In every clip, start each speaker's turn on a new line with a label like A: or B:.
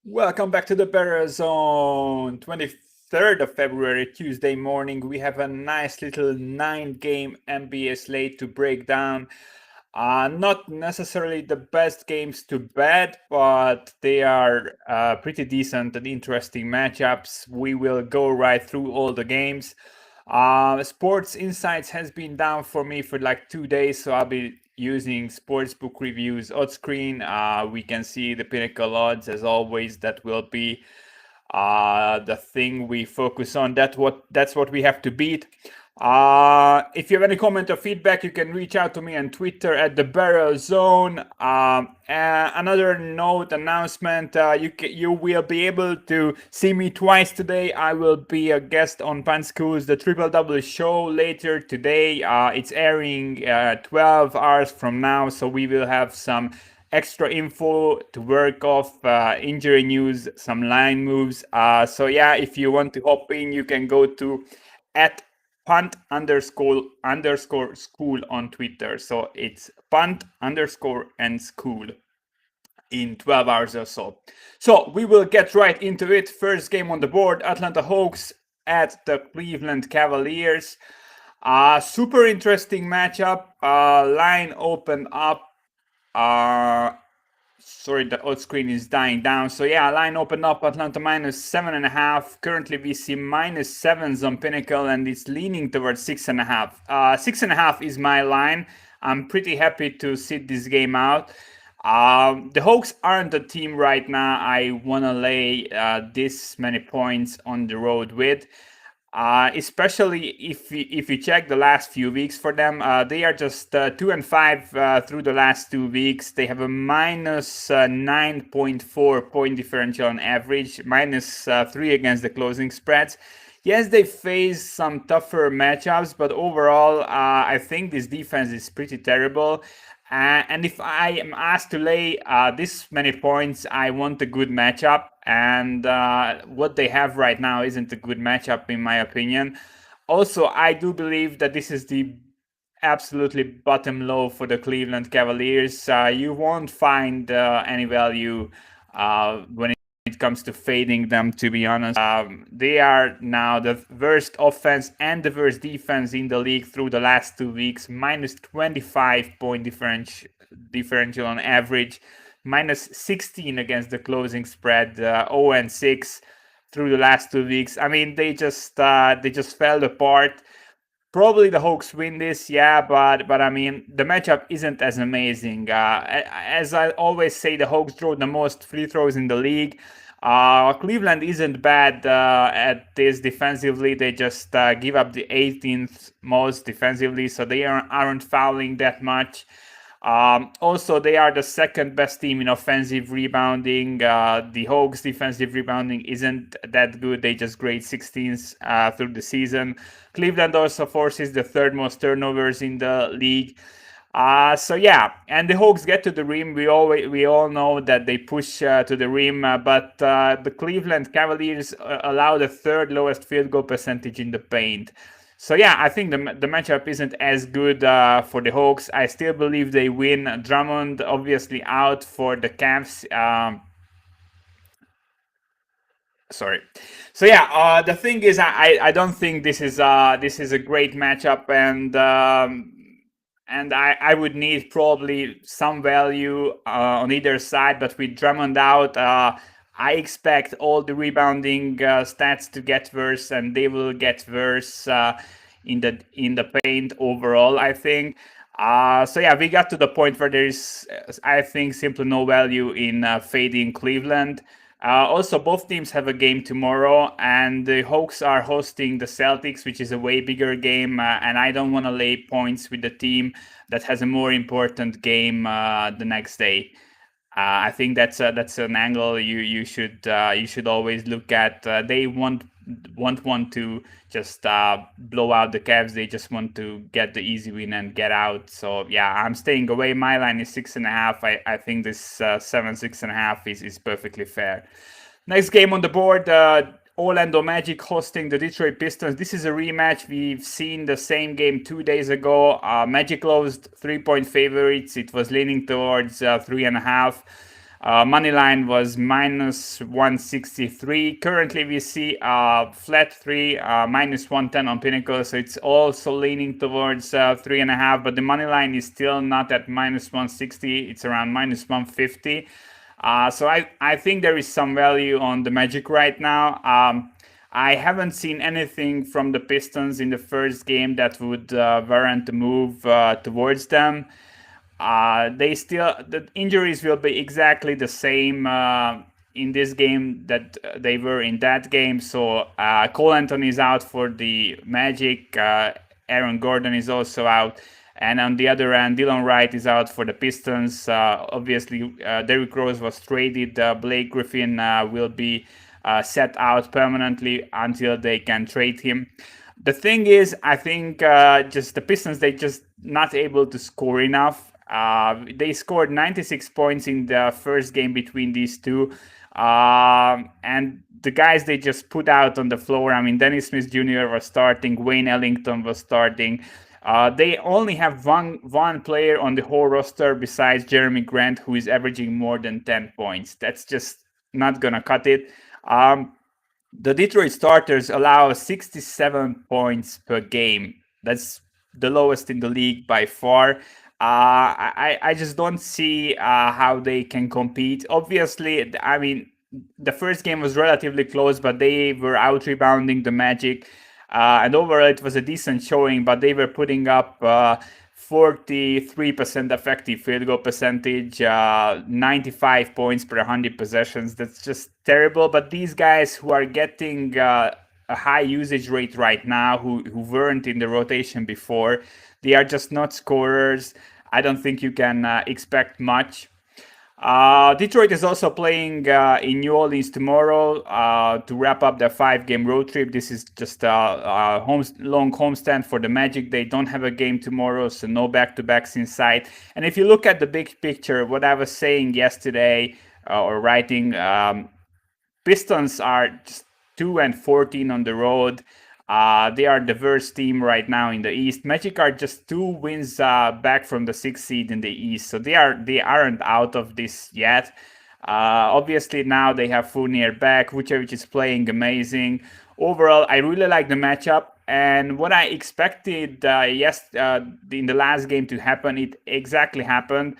A: Welcome back to the bettors on 23rd of February, Tuesday morning. We have a nice little 9-game NBA slate to break down. Not necessarily the best games to bet, but they are pretty decent and interesting matchups. We will go right through all the games. Sports Insights has been down for me for like 2 days, so I'll be using Sportsbook Reviews odds screen. We can see the pinnacle odds as always. That will be the thing we focus on. That's what we have to beat. If you have any comment or feedback, you can reach out to me on Twitter at the Barrel Zone. Another note announcement: you will be able to see me twice today. I will be a guest on Pansku's The Triple Double Show later today. It's airing 12 hours from now, so we will have some extra info to work off, injury news, some line moves. So yeah, if you want to hop in, you can go to at punt underscore school on Twitter. So it's punt underscore and school in 12 hours or so. So we will get right into it. First game on the board, Atlanta Hawks at the Cleveland Cavaliers. Super interesting matchup. Line opened up. Sorry, the odd screen is dying down. So yeah, line opened up Atlanta -7.5. Currently we see -7s on Pinnacle, and it's leaning towards 6.5. 6.5 is my line. I'm pretty happy to sit this game out. The Hawks aren't a team right now I want to lay this many points on the road with. Especially if you check the last few weeks for them, they are just 2-5 through the last 2 weeks. They have a minus 9.4 point differential on average, minus 3 against the closing spreads. Yes, they face some tougher matchups, but overall, I think this defense is pretty terrible. And if I am asked to lay this many points, I want a good matchup. And what they have right now isn't a good matchup, in my opinion. Also, I do believe that this is the absolutely bottom low for the Cleveland Cavaliers. You won't find any value when it comes to fading them, to be honest. They are now the worst offense and the worst defense in the league through the last 2 weeks. Minus 25 point differential on average. Minus 16 against the closing spread. 0-6 through the last 2 weeks. I mean, they just fell apart. Probably the Hawks win this, yeah, but I mean the matchup isn't as amazing. As I always say, the Hawks draw the most free throws in the league. Cleveland isn't bad at this defensively. They just give up the 18th most defensively, so they aren't fouling that much. Also, they are the second best team in offensive rebounding. The Hawks' defensive rebounding isn't that good. They just grade 16th through the season. Cleveland also forces the third most turnovers in the league. So yeah, and the Hawks get to the rim. We all know that they push to the rim, but the Cleveland Cavaliers allow the third lowest field goal percentage in the paint. So yeah, I think the matchup isn't as good for the Hawks. I still believe they win. Drummond obviously out for the Cavs. Sorry. So yeah, the thing is, I don't think this is a great matchup, and I would need probably some value on either side. But with Drummond out, I expect all the rebounding stats to get worse, and they will get worse in the paint overall, I think. So yeah, we got to the point where there is, I think, simply no value in fading Cleveland. Also, both teams have a game tomorrow, and the Hawks are hosting the Celtics, which is a way bigger game. And I don't want to lay points with the team that has a more important game the next day. I think that's an angle you should always look at. They won't want to just blow out the Cavs. They just want to get the easy win and get out. So yeah, I'm staying away. My line is 6.5. I think this 6.5 is perfectly fair. Next game on the board. Orlando Magic hosting the Detroit Pistons. This is a rematch. We've seen the same game 2 days ago. Magic closed 3-point favorites. It was leaning towards 3.5. Money line was minus 163. Currently, we see flat 3, minus 110 on Pinnacle. So it's also leaning towards 3.5. But the money line is still not at minus 160. It's around minus 150. So I think there is some value on the Magic right now. I haven't seen anything from the Pistons in the first game that would warrant a move towards them. The injuries will be exactly the same in this game that they were in that game. So Cole Anthony is out for the Magic. Aaron Gordon is also out. And on the other end, Dylan Wright is out for the Pistons. Obviously, Derrick Rose was traded. Blake Griffin will be set out permanently until they can trade him. The thing is, I think just the Pistons, they just not able to score enough. They scored 96 points in the first game between these two. And the guys they just put out on the floor, I mean, Dennis Smith Jr. was starting, Wayne Ellington was starting. They only have one player on the whole roster besides Jeremy Grant, who is averaging more than 10 points. That's just not going to cut it. The Detroit starters allow 67 points per game. That's the lowest in the league by far. I just don't see how they can compete. Obviously, I mean, the first game was relatively close, but they were out rebounding the Magic. And overall, it was a decent showing, but they were putting up 43% effective field goal percentage, 95 points per 100 possessions. That's just terrible. But these guys who are getting a high usage rate right now, who weren't in the rotation before, they are just not scorers. I don't think you can expect much. Detroit is also playing in New Orleans tomorrow to wrap up their 5-game road trip. This is just a long homestand for the Magic. They don't have a game tomorrow, so no back-to-backs in sight. And if you look at the big picture, what I was saying yesterday or writing, Pistons are just 2-14 on the road. They are the worst team right now in the East. Magic are just 2 wins back from the 6th seed in the East, so they aren't out of this yet. Obviously now they have Fournier back. Vucevic is playing amazing. Overall, I really like the matchup, and what I expected in the last game to happen, it exactly happened.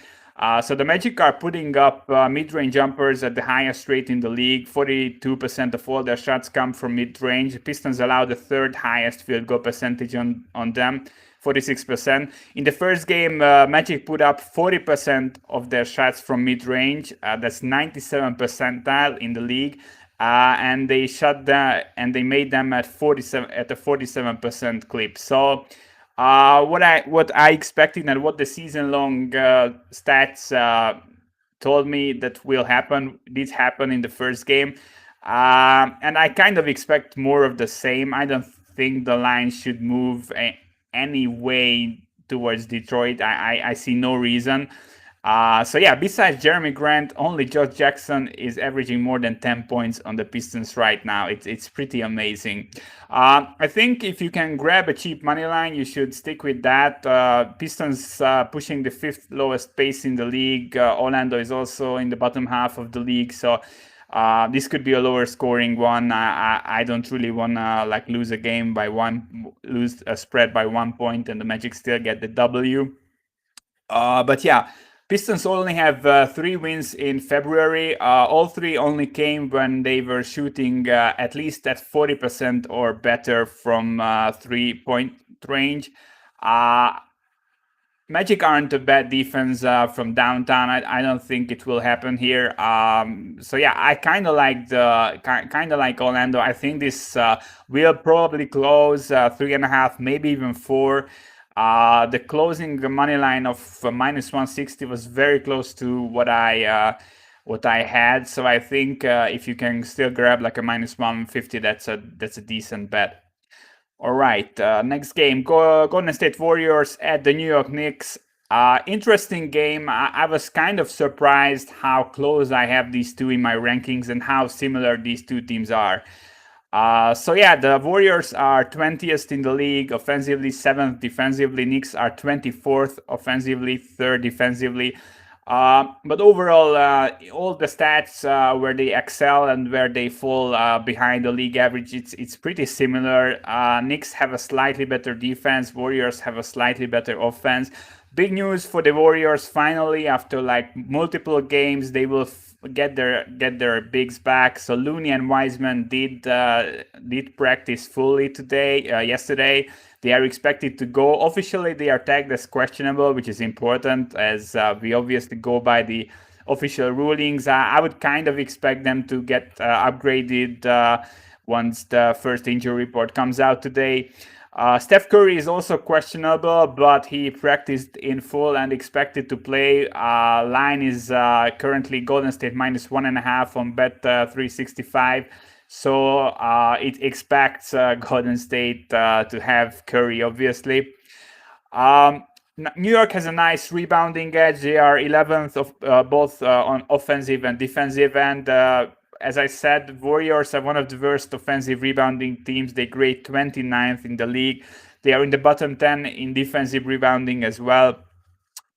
A: So the Magic are putting up mid-range jumpers at the highest rate in the league. 42% of all their shots come from mid-range. The Pistons allow the 3rd highest field goal percentage on them, 46%. In the first game, Magic put up 40% of their shots from mid-range. That's 97 percentile in the league. And they made them at a 47% clip. So what I expected and what the season-long stats told me that will happen did happen in the first game, and I kind of expect more of the same. I don't think the line should move any way towards Detroit. I see no reason. So yeah, besides Jeremy Grant, only Josh Jackson is averaging more than 10 points on the Pistons right now. It's pretty amazing. I think if you can grab a cheap money line, you should stick with that. Pistons pushing the 5th lowest pace in the league. Orlando is also in the bottom half of the league, so this could be a lower scoring one. I don't really want to lose a spread by 1 point, and the Magic still get the W. But yeah. Pistons only have 3 wins in February. All 3 only came when they were shooting at least at 40% or better from 3-point range. Magic aren't a bad defense from downtown. I don't think it will happen here. So yeah, I kind of like Orlando. I think this will probably close 3.5, maybe even 4. The closing money line of minus 160 was very close to what I had. So I think if you can still grab like a minus 150, that's a decent bet. All right, next game, Golden State Warriors at the New York Knicks. Interesting game. I was kind of surprised how close I have these two in my rankings and how similar these two teams are. So yeah, the Warriors are 20th in the league offensively, 7th defensively. Knicks are 24th offensively, 3rd defensively. But overall, all the stats where they excel and where they fall behind the league average, it's pretty similar. Knicks have a slightly better defense. Warriors have a slightly better offense. Big news for the Warriors! Finally, after like multiple games, they will get their bigs back. So Looney and Wiseman did practice fully yesterday. They are expected to go. Officially, they are tagged as questionable, which is important as we obviously go by the official rulings. I would kind of expect them to get upgraded once the first injury report comes out today. Steph Curry is also questionable, but he practiced in full and expected to play. Line is currently Golden State -1.5 on Bet365. So it expects Golden State to have Curry, obviously. New York has a nice rebounding edge. They are 11th of both on offensive and defensive end. As I said, Warriors are one of the worst offensive rebounding teams. They grade 29th in the league. They are in the bottom 10 in defensive rebounding as well.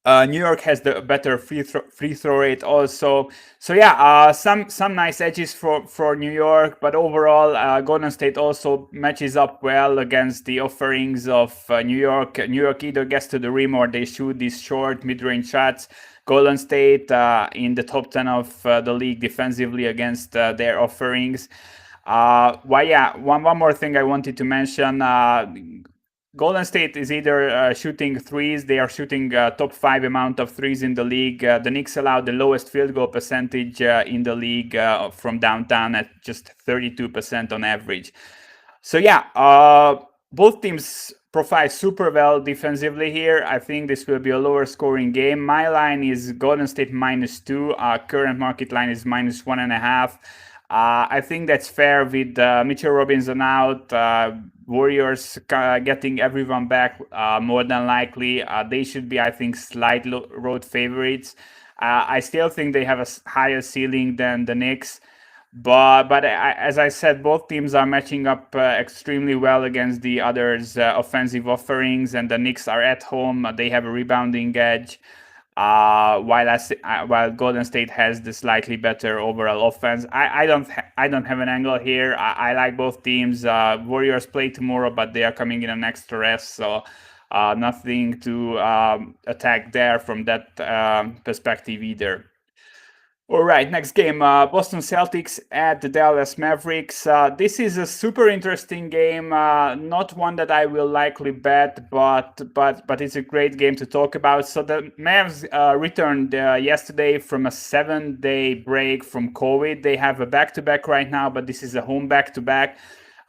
A: New York has the better free throw rate also. So yeah, some nice edges for New York, but overall, Golden State also matches up well against the offerings of New York. New York either gets to the rim or they shoot these short mid-range shots. Golden State in the top 10 of the league defensively against their offerings. One more thing I wanted to mention. Golden State is either shooting threes. They are shooting top 5 amount of threes in the league. The Knicks allow the lowest field goal percentage in the league from downtown at just 32% on average. So yeah, both teams profile super well defensively here. I think this will be a lower scoring game. My line is Golden State -2. Current market line is -1.5. I think that's fair with Mitchell Robinson out. Warriors getting everyone back more than likely. They should be, I think, slight road favorites. I still think they have a higher ceiling than the Knicks. But as I said, both teams are matching up extremely well against the others' offensive offerings, and the Knicks are at home. They have a rebounding edge. While Golden State has the slightly better overall offense. I don't have an angle here. I like both teams. Warriors play tomorrow, but they are coming in an extra rest, so nothing to attack there from that perspective either. All right, next game, Boston Celtics at the Dallas Mavericks. This is a super interesting game, not one that I will likely bet, but it's a great game to talk about. So the Mavs returned yesterday from a 7-day break from COVID. They have a back-to-back right now, but this is a home back-to-back.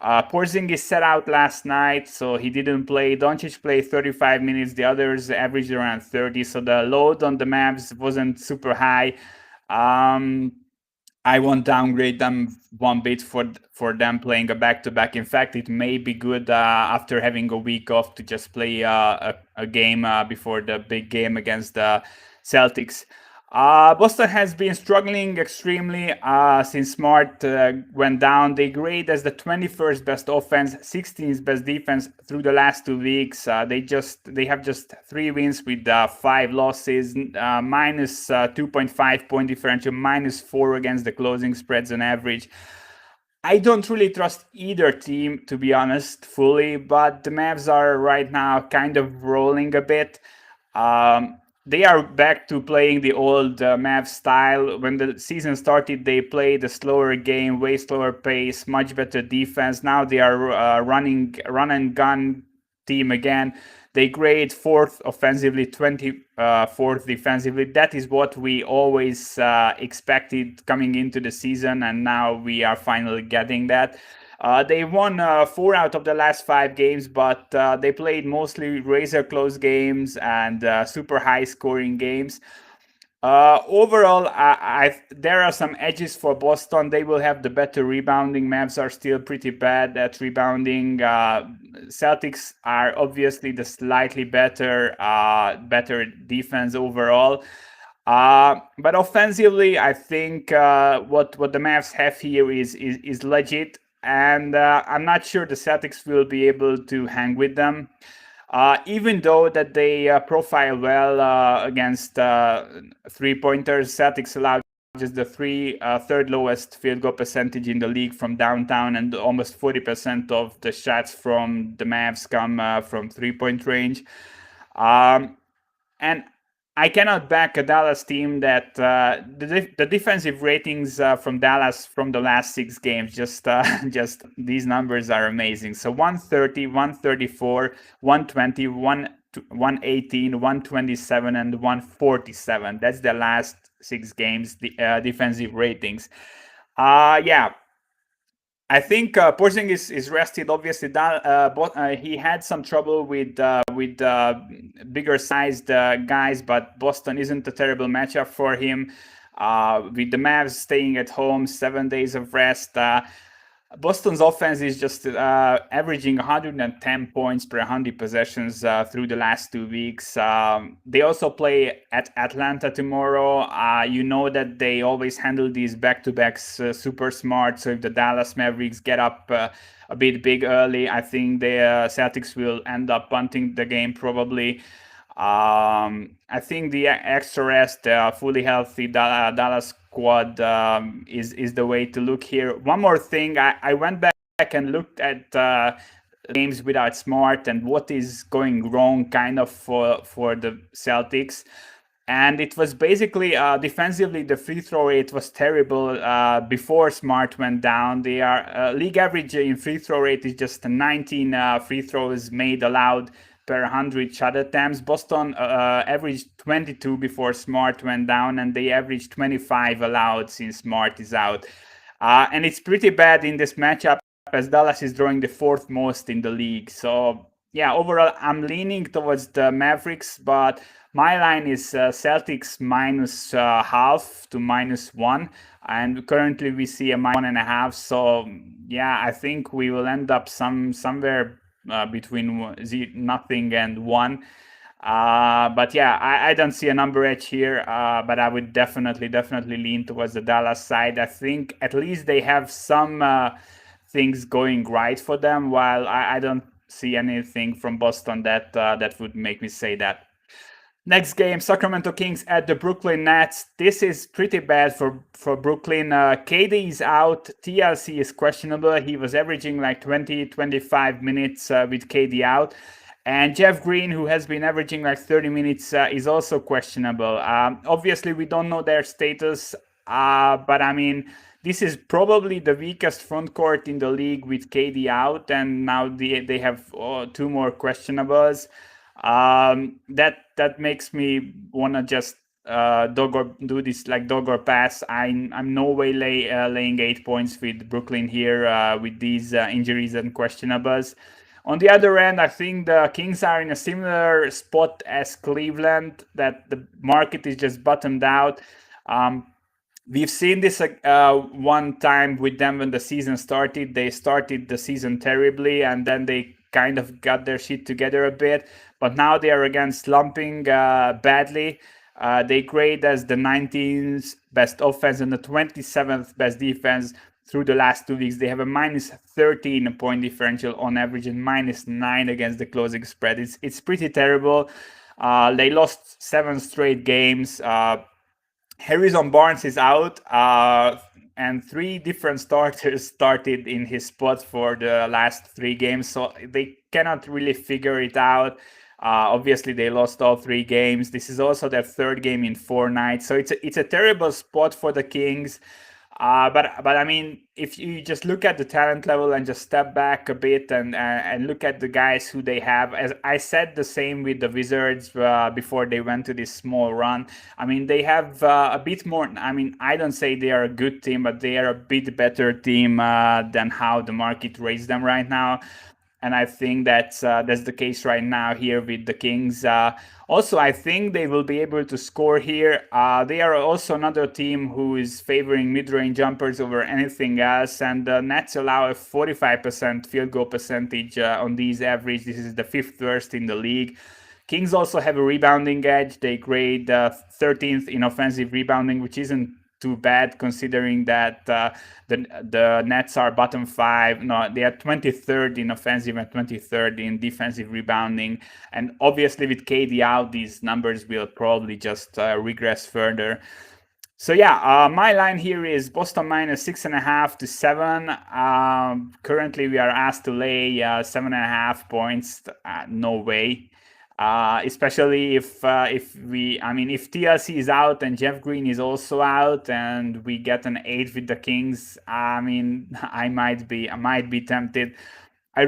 A: Porzingis sat out last night, so he didn't play. Doncic played 35 minutes. The others averaged around 30, so the load on the Mavs wasn't super high. I won't downgrade them one bit for them playing a back-to-back. In fact, it may be good after having a week off to just play a game before the big game against the Celtics. Boston has been struggling extremely since Smart went down. They grade as the 21st best offense, 16th best defense through the last 2 weeks. They have just 3 wins with 5 losses, minus 2.5 point differential, -4 against the closing spreads on average. I don't really trust either team, to be honest, fully, but the Mavs are right now kind of rolling a bit. They are back to playing the old Mavs style. When the season started, they played a slower game, way slower pace, much better defense. Now they are run and gun team again. They grade 4th offensively, 24th defensively. That is what we always expected coming into the season, and now we are finally getting that. They won 4 out of the last 5 games, but they played mostly razor-close games and super high-scoring games. Overall, there are some edges for Boston. They will have the better rebounding. Mavs are still pretty bad at rebounding. Celtics are obviously the slightly better defense overall. But offensively, I think what the Mavs have here is legit. And I'm not sure the Celtics will be able to hang with them. Even though that they profile well against three-pointers, Celtics allowed just the third lowest field goal percentage in the league from downtown, and almost 40% of the shots from the Mavs come from three-point range. And I cannot back a Dallas team that the defensive ratings from Dallas from the last 6 games, just these numbers are amazing. So 130, 134, 120, 118, 127, and 147. That's the last 6 games, the defensive ratings. Yeah. I think Porzingis is rested. Obviously, he had some trouble with bigger sized guys, but Boston isn't a terrible matchup for him. With the Mavs staying at home, 7 days of rest. Boston's offense is just averaging 110 points per 100 possessions through the last 2 weeks. They also play at Atlanta tomorrow. You know that they always handle these back-to-backs super smart. So if the Dallas Mavericks get up a bit big early, I think the Celtics will end up punting the game probably. I think the extra rest, fully healthy Dallas squad is the way to look here. One more thing, I went back and looked at games without Smart and what is going wrong kind of for the Celtics. And it was basically defensively, the free throw rate was terrible before Smart went down. They are league average in free throw rate is just 19 free throws made allowed per 100 shot attempts. Boston averaged 22 before Smart went down, and they averaged 25 allowed since Smart is out. And it's pretty bad in this matchup as Dallas is drawing the 4th most in the league. So yeah, overall, I'm leaning towards the Mavericks, but my line is Celtics minus half to -1. And currently we see a -1.5. So yeah, I think we will end up somewhere between nothing and 1. But yeah, I don't see a number edge here, but I would definitely lean towards the Dallas side. I think at least they have some things going right for them, while I don't see anything from Boston that would make me say that. Next game, Sacramento Kings at the Brooklyn Nets. This is pretty bad for Brooklyn. KD is out. TLC is questionable. He was averaging like 20-25 minutes with KD out. And Jeff Green, who has been averaging like 30 minutes, is also questionable. Obviously, we don't know their status, but I mean, this is probably the weakest front court in the league with KD out, and now they have 2 more questionables. That makes me wanna just do this like dog or pass. I'm no way laying 8 points with Brooklyn here with these injuries and questionables. On the other end, I think the Kings are in a similar spot as Cleveland, that the market is just bottomed out. We've seen this one time with them when the season started. They started the season terribly, and then they kind of got their shit together a bit. But now they are again slumping badly. They grade as the 19th best offense and the 27th best defense through the last 2 weeks. They have a -13 point differential on average and -9 against the closing spread. It's pretty terrible. They lost 7 straight games. Harrison Barnes is out, and 3 different starters started in his spot for the last 3 games, so they cannot really figure it out. Obviously, they lost all 3 games. This is also their 3rd game in 4 nights, so it's a terrible spot for the Kings. But I mean, if you just look at the talent level and just step back a bit and look at the guys who they have, as I said the same with the Wizards before they went to this small run. I mean, they have a bit more. I mean, I don't say they are a good team, but they are a bit better team than how the market rates them right now. And I think that's the case right now here with the Kings. Also, I think they will be able to score here. They are also another team who is favoring mid-range jumpers over anything else. And the Nets allow a 45% field goal percentage on these average. This is the 5th worst in the league. Kings also have a rebounding edge. They grade 13th in offensive rebounding, which isn't too bad, considering that the Nets are bottom 5. No, they are 23rd in offensive and 23rd in defensive rebounding. And obviously, with KD out, these numbers will probably just regress further. So yeah, my line here is Boston minus 6.5 to 7. Currently, we are asked to lay 7.5 points. No way. Especially if if TLC is out and Jeff Green is also out, and we get an 8 with the Kings, I mean, I might be tempted. I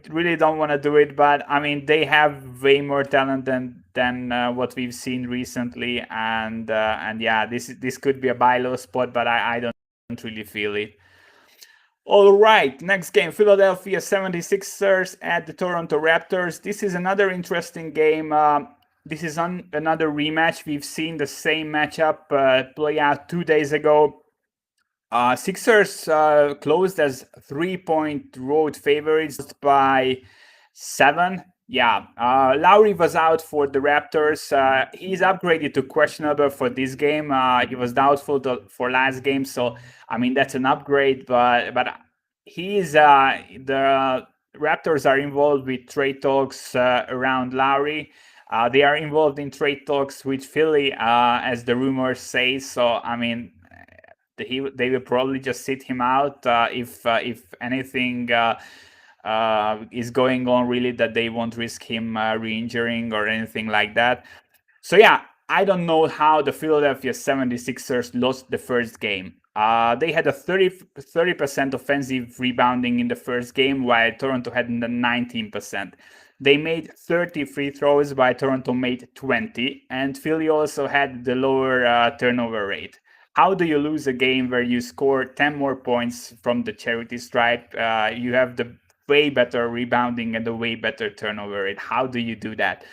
A: really don't want to do it, but I mean, they have way more talent than what we've seen recently, and yeah, this could be a buy low spot, but I don't really feel it. All right, next game, Philadelphia 76ers at the Toronto Raptors. This is another interesting game. This is another rematch. We've seen the same matchup play out 2 days ago. Sixers closed as 3-point road favorites by 7. Yeah, Lowry was out for the Raptors. He's upgraded to questionable for this game. He was doubtful for last game, so I mean that's an upgrade. But he's the Raptors are involved with trade talks around Lowry. They are involved in trade talks with Philly, as the rumors say. So I mean, they will probably just sit him out if anything is going on, really, that they won't risk him re-injuring or anything like that. So yeah, I don't know how the Philadelphia 76ers lost the first game. They had a 30% offensive rebounding in the first game, while Toronto had 19%. They made 30 free throws, while Toronto made 20, and Philly also had the lower turnover rate. How do you lose a game where you score 10 more points from the charity stripe? You have the way better rebounding and the way better turnover rate. How do you do that?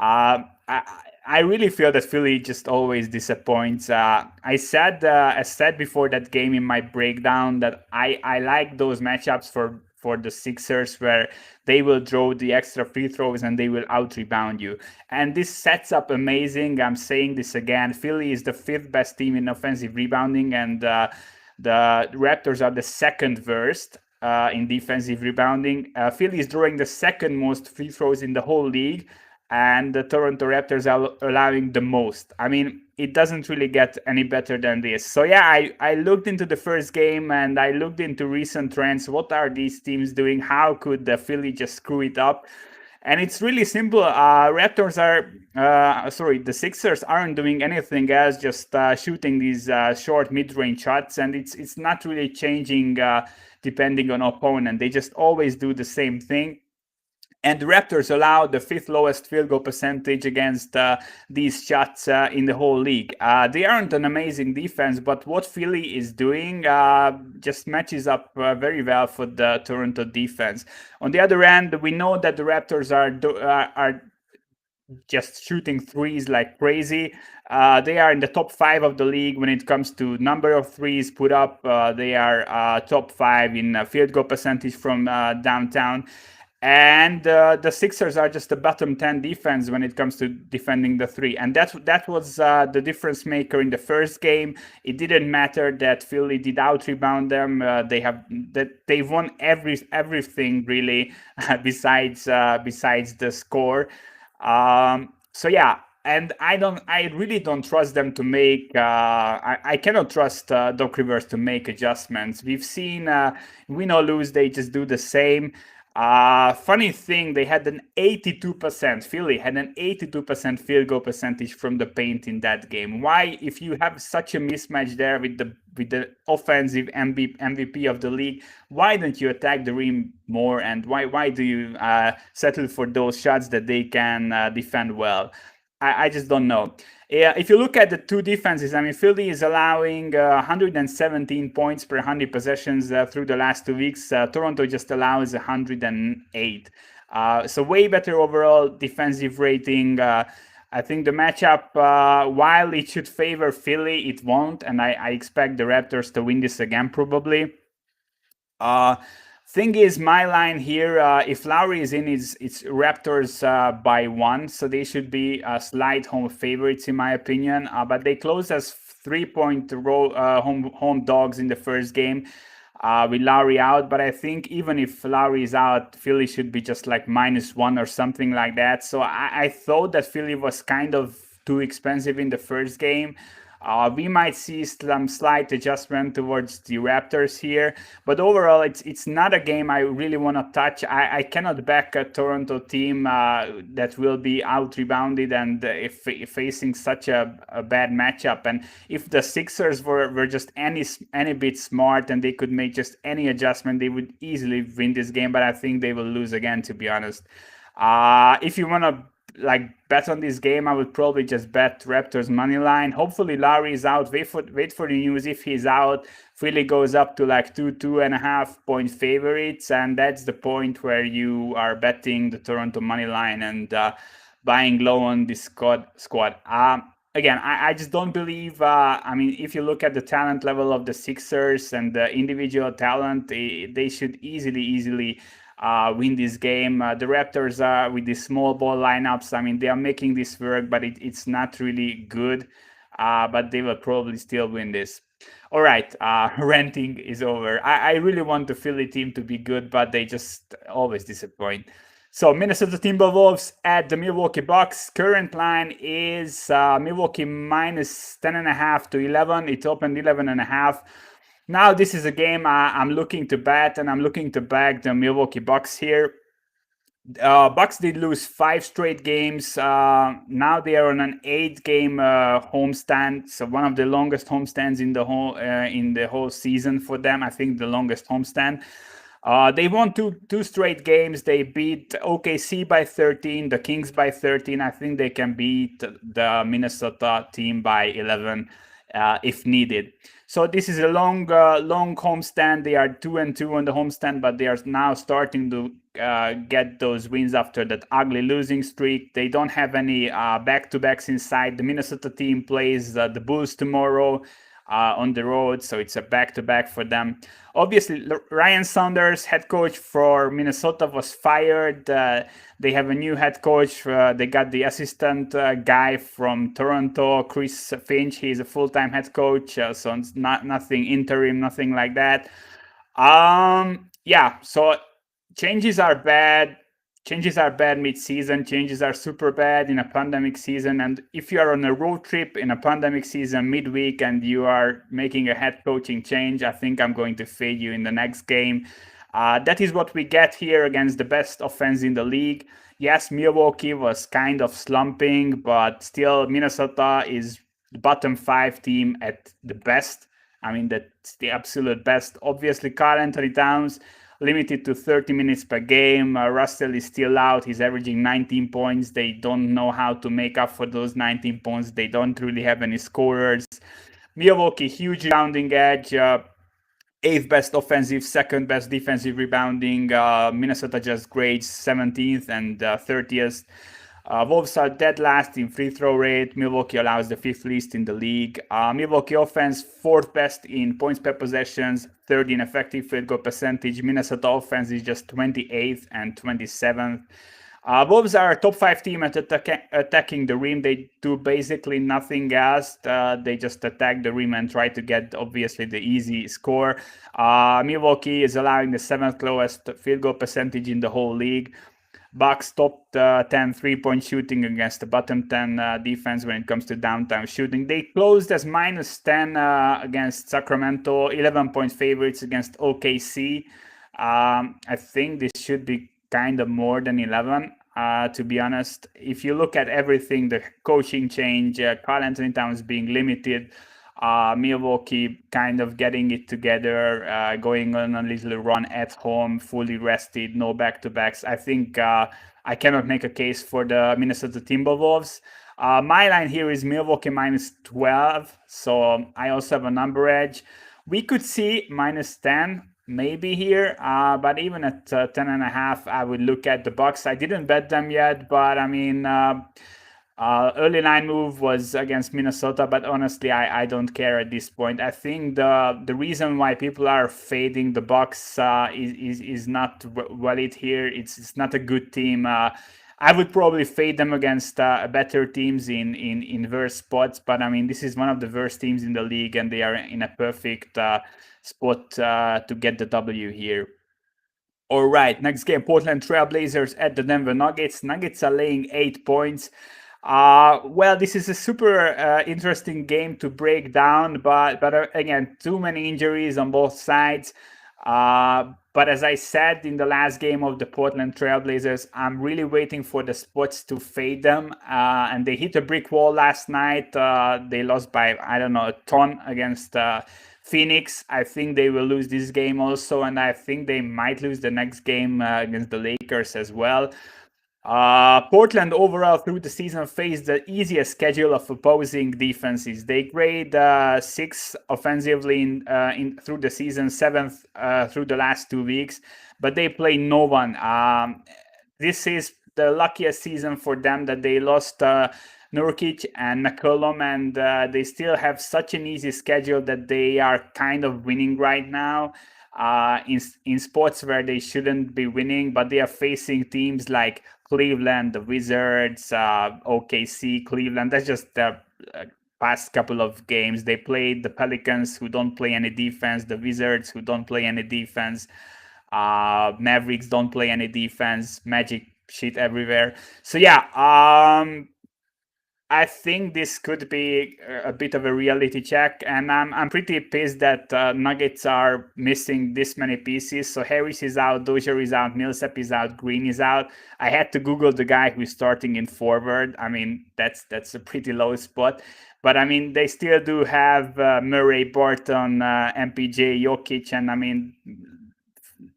A: I really feel that Philly just always disappoints. I said before that game in my breakdown that I like those matchups for the Sixers where they will draw the extra free throws and they will out rebound you. And this sets up amazing. I'm saying this again. Philly is the 5th best team in offensive rebounding, and the Raptors are the 2nd worst in defensive rebounding. Philly is drawing the 2nd most free throws in the whole league, and the Toronto Raptors are allowing the most. I mean, it doesn't really get any better than this. So yeah, I looked into the first game and I looked into recent trends. What are these teams doing? How could the Philly just screw it up? And it's really simple. The Sixers aren't doing anything else, just shooting these short mid-range shots, and it's not really changing depending on opponent. They just always do the same thing. And the Raptors allow the 5th lowest field goal percentage against these shots in the whole league. They aren't an amazing defense, but what Philly is doing just matches up very well for the Toronto defense. On the other hand, we know that the Raptors are just shooting threes like crazy. They are in the top 5 of the league when it comes to number of threes put up. They are top 5 in field goal percentage from downtown. And the Sixers are just the bottom 10 defense when it comes to defending the three. And that was the difference maker in the first game. It didn't matter that Philly did out-rebound them. They won everything really besides the score. So yeah. And I really don't trust them to make. I cannot trust Doc Rivers to make adjustments. We've seen win or lose, they just do the same. Funny thing, they had an 82%. Philly had an 82% field goal percentage from the paint in that game. Why, if you have such a mismatch there with the offensive MVP of the league, why don't you attack the rim more? And why do you settle for those shots that they can defend well? I just don't know. Yeah, if you look at the two defenses, I mean, Philly is allowing 117 points per 100 possessions through the last 2 weeks. Toronto just allows 108. So way better overall defensive rating. I think the matchup, while it should favor Philly, it won't. And I expect the Raptors to win this again, probably. Thing is, my line here, if Lowry is in, it's Raptors by 1, so they should be slight home favorites in my opinion. But they close as 3-point home dogs in the first game with Lowry out. But I think even if Lowry is out, Philly should be just like -1 or something like that. So I thought that Philly was kind of too expensive in the first game. We might see some slight adjustment towards the Raptors here, but overall, it's not a game I really want to touch. I cannot back a Toronto team that will be out rebounded and if facing such a bad matchup. And if the Sixers were just any bit smart and they could make just any adjustment, they would easily win this game. But I think they will lose again, to be honest. If you want to like bet on this game, I would probably just bet Raptors money line. Hopefully Lowry is out. Wait for the news. If he's out, Philly goes up to like 2.5 point favorites, and that's the point where you are betting the Toronto money line and buying low on this squad. Again, I just don't believe. I mean, if you look at the talent level of the Sixers and the individual talent, they should easily win this game. The Raptors are with these small ball lineups. I mean, they are making this work, but it's not really good. But they will probably still win this. All right, ranting is over. I really want the Philly team to be good, but they just always disappoint. So Minnesota Timberwolves at the Milwaukee Bucks. Current line is Milwaukee -10.5 to 11. It opened 11.5. Now this is a game I'm looking to bet, and I'm looking to back the Milwaukee Bucks here. Bucks did lose 5 straight games. Now they are on an 8-game homestand, so one of the longest homestands in the whole season for them. I think the longest homestand. They won two straight games. They beat OKC by 13, the Kings by 13. I think they can beat the Minnesota team by 11 if needed. So this is a long homestand. They are 2-2 on the homestand, but they are now starting to get those wins after that ugly losing streak. They don't have any back-to-backs inside. The Minnesota team plays the Bulls tomorrow on the road, so it's a back-to-back for them. Obviously, Ryan Saunders, head coach for Minnesota, was fired. They have a new head coach. They got the assistant guy from Toronto, Chris Finch. He's a full-time head coach, so it's nothing interim, nothing like that. Yeah, so changes are bad. Changes are bad mid-season. Changes are super bad in a pandemic season. And if you are on a road trip in a pandemic season midweek and you are making a head coaching change, I think I'm going to fade you in the next game. That is what we get here against the best offense in the league. Yes, Milwaukee was kind of slumping, but still Minnesota is the bottom 5 team at the best. I mean, that's the absolute best. Obviously, Karl Anthony Towns limited to 30 minutes per game. Russell is still out. He's averaging 19 points. They don't know how to make up for those 19 points. They don't really have any scorers. Milwaukee, huge rebounding edge. 8th best offensive, 2nd best defensive rebounding. Minnesota just grades 17th and 30th. Wolves are dead last in free throw rate. Milwaukee allows the 5th least in the league. Milwaukee offense 4th best in points per possessions, 3rd in effective field goal percentage. Minnesota offense is just 28th and 27th. Wolves are a top 5 team at attacking the rim. They do basically nothing else. They just attack the rim and try to get, obviously, the easy score. Milwaukee is allowing the 7th lowest field goal percentage in the whole league. Bucks top 10 3-point shooting against the bottom 10 defense when it comes to downtown shooting. They closed as -10 against Sacramento, 11-point favorites against OKC. I think this should be kind of more than 11, to be honest. If you look at everything, the coaching change, Karl Anthony Towns being limited, Milwaukee kind of getting it together, going on a little run at home, fully rested, no back-to-backs. I think I cannot make a case for the Minnesota Timberwolves. My line here is Milwaukee -12, so I also have a number edge. We could see -10 maybe here, but even at 10.5, I would look at the Bucks. I didn't bet them yet, but I mean, early line move was against Minnesota, but honestly, I don't care at this point. I think the reason why people are fading the Bucks is not valid here. It's not a good team. I would probably fade them against better teams in worse spots, but I mean, this is one of the worst teams in the league, and they are in a perfect spot to get the W here. All right, next game, Portland Trail Blazers at the Denver Nuggets. Nuggets are laying 8 points. Well, this is a super interesting game to break down, but again, too many injuries on both sides. But as I said in the last game of the Portland Trailblazers, I'm really waiting for the spots to fade them. And they hit a brick wall last night. They lost by, I don't know, a ton against Phoenix. I think they will lose this game also, and I think they might lose the next game against the Lakers as well. Portland overall through the season faced the easiest schedule of opposing defenses. They grade 6 offensively in through the season, 7th through the last 2 weeks, but they play no one. This is the luckiest season for them that they lost Nurkic and McCollum, and they still have such an easy schedule that they are kind of winning right now. In spots where they shouldn't be winning, but they are facing teams like Cleveland, the Wizards, OKC, Cleveland. That's just the past couple of games. They played the Pelicans, who don't play any defense, the Wizards, who don't play any defense, Mavericks don't play any defense, Magic shit everywhere. So yeah, I think this could be a bit of a reality check, and I'm pretty pissed that Nuggets are missing this many pieces. So Harris is out, Dozier is out, Millsap is out, Green is out. I had to Google the guy who's starting in forward. I mean, that's a pretty low spot. But I mean, they still do have Murray, Barton, MPJ, Jokic, and I mean,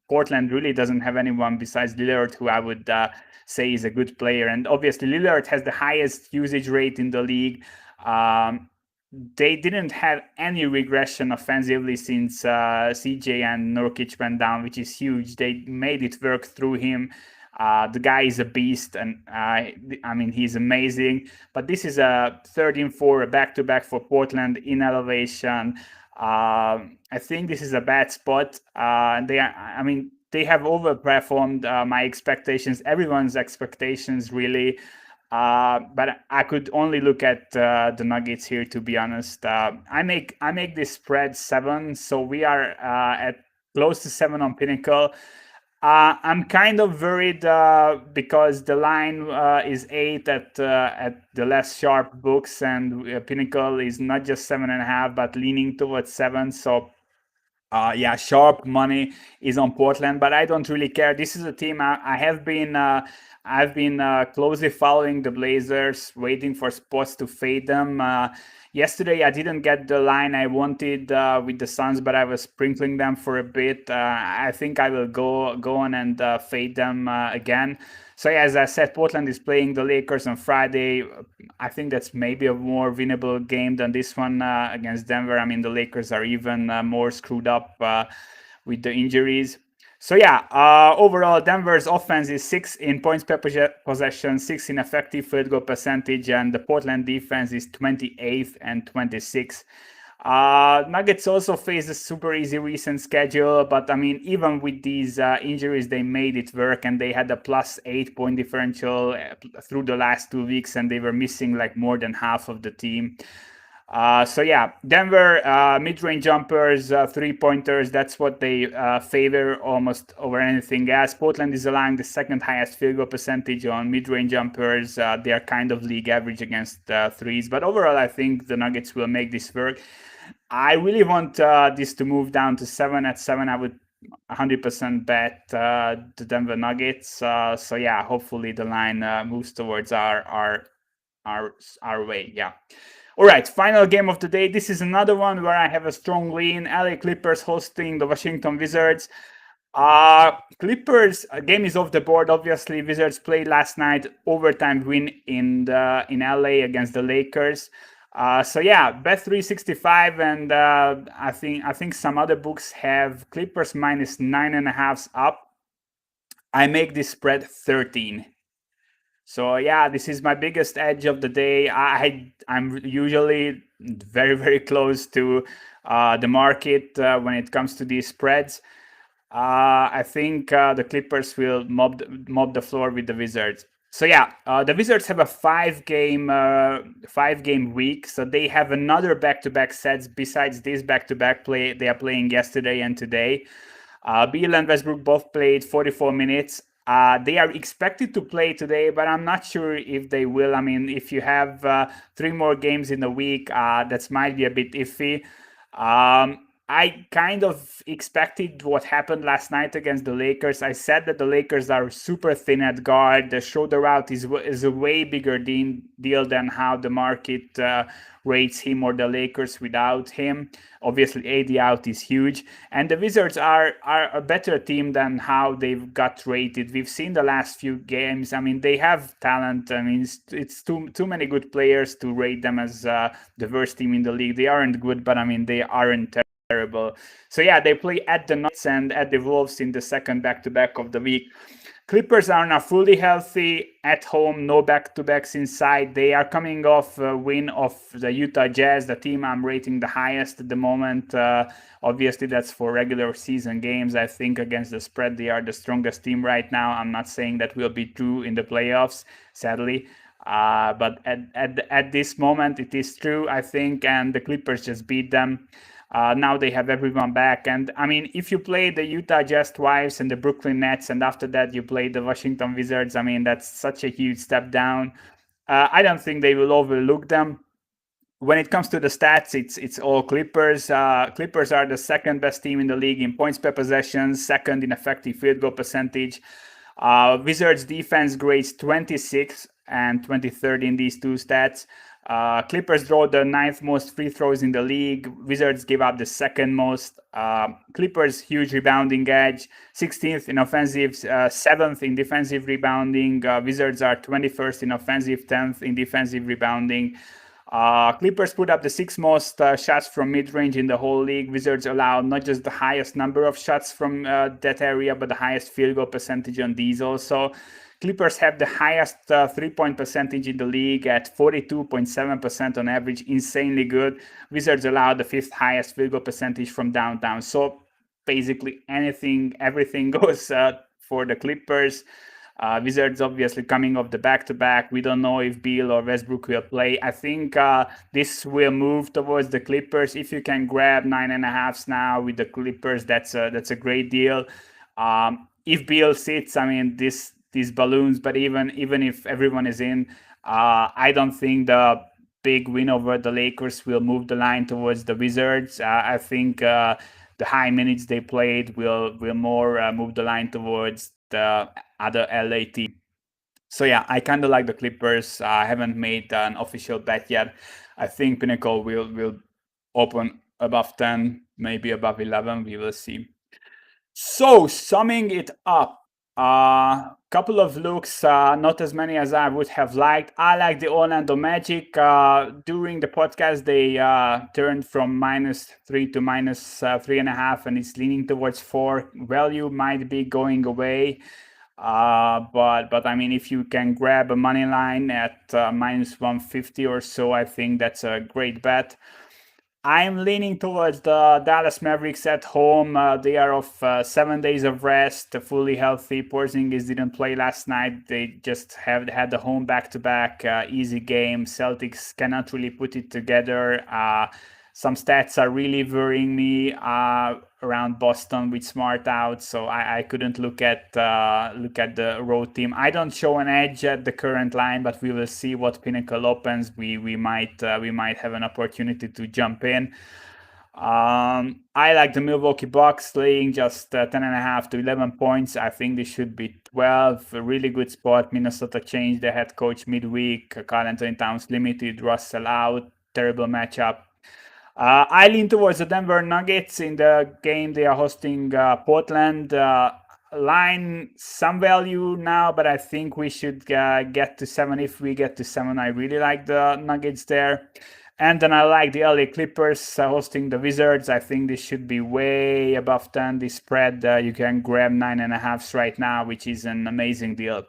A: Portland really doesn't have anyone besides Lillard who I would say is a good player. And obviously, Lillard has the highest usage rate in the league. They didn't have any regression offensively since CJ and Nurkic went down, which is huge. They made it work through him. The guy is a beast, and I mean, he's amazing. But this is a 13-4, a back-to-back for Portland in elevation. I think this is a bad spot. They have overperformed my expectations, everyone's expectations, really. But I could only look at the Nuggets here, to be honest. I make this spread 7, so we are at close to 7 on Pinnacle. I'm kind of worried because the line is 8 at the less sharp books, and Pinnacle is not just 7.5, but leaning towards 7. So yeah, sharp money is on Portland, but I don't really care. This is a team I have been. I've been closely following the Blazers, waiting for spots to fade them. Yesterday, I didn't get the line I wanted with the Suns, but I was sprinkling them for a bit. I think I will go on and fade them again. So yeah, as I said, Portland is playing the Lakers on Friday. I think that's maybe a more winnable game than this one against Denver. I mean, the Lakers are even more screwed up with the injuries. So yeah, overall, Denver's offense is 6 in points per possession, 6 in effective field goal percentage, and the Portland defense is 28th and 26th. Nuggets also face a super easy recent schedule, but I mean, even with these injuries, they made it work, and they had a plus 8 point differential through the last 2 weeks, and they were missing like more than half of the team. So yeah, Denver mid-range jumpers, 3-pointers, that's what they favor almost over anything else. Portland is allowing the second highest field goal percentage on mid-range jumpers. They are kind of league average against threes, but overall I think the Nuggets will make this work. I really want this to move down to 7. At 7 I would 100% bet the Denver Nuggets. So yeah, hopefully the line moves towards our way. Yeah. All right, final game of the day. This is another one where I have a strong lean. LA Clippers hosting the Washington Wizards. Clippers game is off the board. Obviously, Wizards played last night, overtime win in LA against the Lakers. So yeah, bet 365, and I think some other books have Clippers minus 9.5 up. I make this spread 13. So yeah, this is my biggest edge of the day. I'm usually very, very close to the market when it comes to these spreads. I think the Clippers will mob the floor with the Wizards. So yeah, the Wizards have a five-game week, so they have another back-to-back sets besides this back-to-back play they are playing yesterday and today. Beal and Westbrook both played 44 minutes. They are expected to play today, but I'm not sure if they will. I mean, if you have 3 more games in a week, that might be a bit iffy. I kind of expected what happened last night against the Lakers. I said that the Lakers are super thin at guard. The shoulder out is a way bigger deal than how the market rates him or the Lakers without him. Obviously, AD out is huge. And the Wizards are a better team than how they've got rated. We've seen the last few games. I mean, they have talent. I mean, it's too many good players to rate them as the worst team in the league. They aren't good, but I mean, they aren't terrible. So yeah, they play at the Nuggets and at the Wolves in the second back-to-back of the week. Clippers are now fully healthy at home, no back-to-backs inside. They are coming off a win of the Utah Jazz, the team I'm rating the highest at the moment. Obviously, that's for regular season games. I think against the spread, they are the strongest team right now. I'm not saying that will be true in the playoffs, sadly. But at this moment, it is true, I think, and the Clippers just beat them. Now they have everyone back. And I mean, if you play the Utah Jazz twice and the Brooklyn Nets, and after that you play the Washington Wizards, I mean, that's such a huge step down. I don't think they will overlook them. When it comes to the stats, it's all Clippers. Clippers are the second best team in the league in points per possession, second in effective field goal percentage. Wizards defense grades 26th and 23rd in these two stats. Clippers draw the 9th most free throws in the league. Wizards give up the 2nd most. Clippers huge rebounding edge, 16th in offensive, 7th in defensive rebounding. Wizards are 21st in offensive, 10th in defensive rebounding. Clippers put up the 6th most shots from mid-range in the whole league. Wizards allow not just the highest number of shots from that area, but the highest field goal percentage on these also. Clippers have the highest 3-point percentage in the league at 42.7% on average, insanely good. Wizards allow the 5th highest field goal percentage from downtown. So basically everything goes for the Clippers. Wizards obviously coming off the back-to-back. We don't know if Beal or Westbrook will play. I think this will move towards the Clippers. If you can grab 9.5s now with the Clippers, that's a great deal. If Beal sits, I mean, these balloons, but even if everyone is in, I don't think the big win over the Lakers will move the line towards the Wizards. I think the high minutes they played will more move the line towards the other LA team. So yeah, I kind of like the Clippers. I haven't made an official bet yet. I think Pinnacle will open above 10, maybe above 11. We will see. So summing it up, couple of looks, not as many as I would have liked. I like the Orlando Magic. During the podcast, they turned from -3 to -3.5, and it's leaning towards 4. Value might be going away. But I mean, if you can grab a money line at -150 or so, I think that's a great bet. I'm leaning towards the Dallas Mavericks at home. They are off 7 days of rest, fully healthy. Porzingis didn't play last night. They just have had the home back-to-back, easy game. Celtics cannot really put it together. Some stats are really worrying me around Boston with Smart out, so I couldn't look at the road team. I don't show an edge at the current line, but we will see what Pinnacle opens. We might have an opportunity to jump in. I like the Milwaukee Bucks laying just 10.5 to 11 points. I think they should be 12. A really good spot. Minnesota changed their head coach midweek. Karl Anthony Towns limited. Russell out. Terrible matchup. I lean towards the Denver Nuggets in the game they are hosting Portland. Line some value now, but I think we should get to 7. If we get to 7, I really like the Nuggets there. And then I like the LA Clippers hosting the Wizards. I think this should be way above 10. The spread, you can grab 9.5s right now, which is an amazing deal.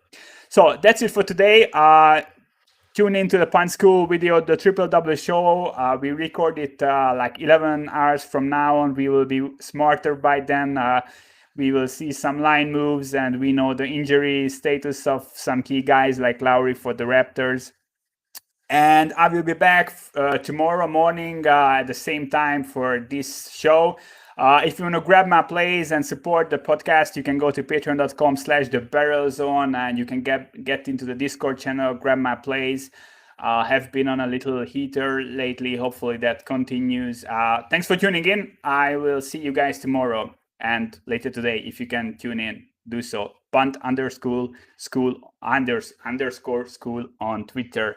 A: So that's it for today. Tune into the Punt School video, the Triple Double Show. We record it like 11 hours from now on. We will be smarter by then. We will see some line moves, and we know the injury status of some key guys like Lowry for the Raptors. And I will be back tomorrow morning at the same time for this show. If you want to grab my plays and support the podcast, you can go to patreon.com/thebarrelzone, and you can get into the Discord channel, grab my plays. Have been on a little heater lately. Hopefully that continues. Thanks for tuning in. I will see you guys tomorrow and later today. If you can tune in, do so. Punt_school on Twitter.